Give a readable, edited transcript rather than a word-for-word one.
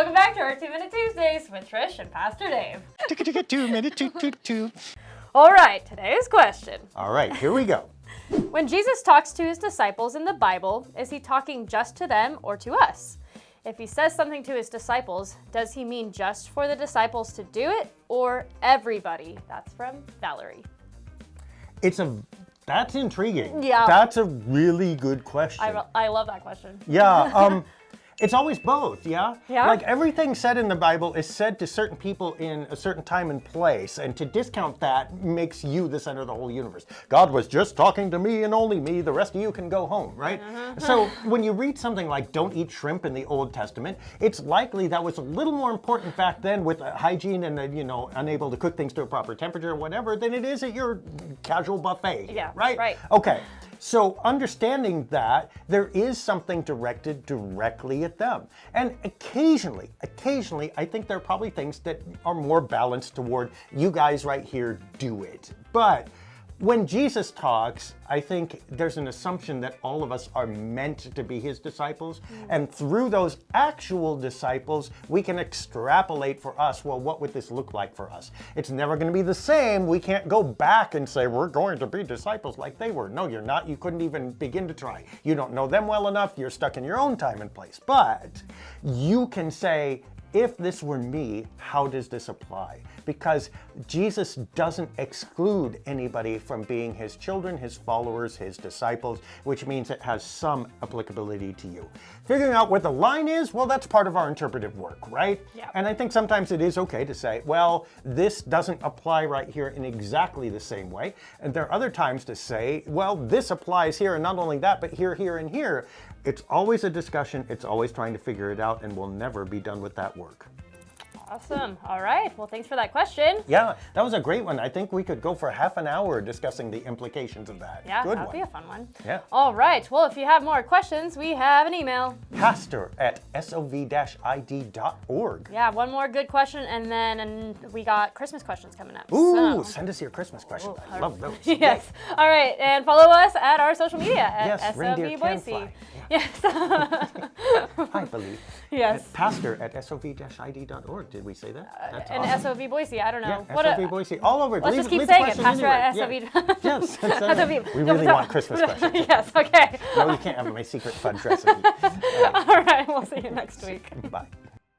welcome back to our 2-Minute Tuesdays with Trish and Pastor Dave. 2-minute, 2. All right, today's question. All right, here we go. When Jesus talks to his disciples in the Bible, is he talking just to them or to us? If he says something to his disciples, does he mean just for the disciples to do it or everybody? That's from Valerie. That's intriguing. Yeah. That's a really good question. I love that question. Yeah. It's always both, yeah? Yeah. Like everything said in the Bible is said to certain people in a certain time and place, and to discount that makes you the center of the whole universe. God was just talking to me and only me, the rest of you can go home, right? So when you read something like don't eat shrimp in the Old Testament, it's likely that was a little more important back then with hygiene and, unable to cook things to a proper temperature or whatever than it is at your casual buffet, Yeah, right? right. Okay. So understanding that, there is something directed directly at them. And occasionally, I think there are probably things that are more balanced toward you guys right here do it. But when Jesus talks, I think there's an assumption that all of us are meant to be his disciples. And through those actual disciples, we can extrapolate for us, well, what would this look like for us? It's never going to be the same. We can't go back and say, we're going to be disciples like they were. No, you're not. You couldn't even begin to try. You don't know them well enough. You're stuck in your own time and place. But you can say, if this were me, how does this apply? Because Jesus doesn't exclude anybody from being his children, his followers, his disciples, which means it has some applicability to you. Figuring out where the line is, well, that's part of our interpretive work, right? Yeah. And I think sometimes it is okay to say, well, this doesn't apply right here in exactly the same way. And there are other times to say, well, this applies here, and not only that, but here, here, and here. It's always a discussion. It's always trying to figure it out, and we'll never be done with that work. Awesome. All right. Well, thanks for that question. Yeah, that was a great one. I think we could go for half an hour discussing the implications of that. Yeah, Good that'd one. be a fun one. Yeah. All right. Well, if you have more questions, we have an email. pastor@sov-id.org. Yeah, one more good question, and then we got Christmas questions coming up. Ooh, so. send us your Christmas questions. I all love those. Yes. All right. And follow us at our social media at Yes, reindeer SOV can Boise. fly. Yes. I believe. Yes. pastor@sov-id.org. Did we say that? That's And awesome. SOV Boise. I don't know. Yeah, SOV Boise. All over. Let's Leave- just keep leave saying it. questions Pastor at SOV. anywhere. Yeah. Yes. send them. SOV. We No, really but want Christmas questions. Yes. Okay. No, you can't have my secret fudge recipe. All right. We'll see you next week. Bye.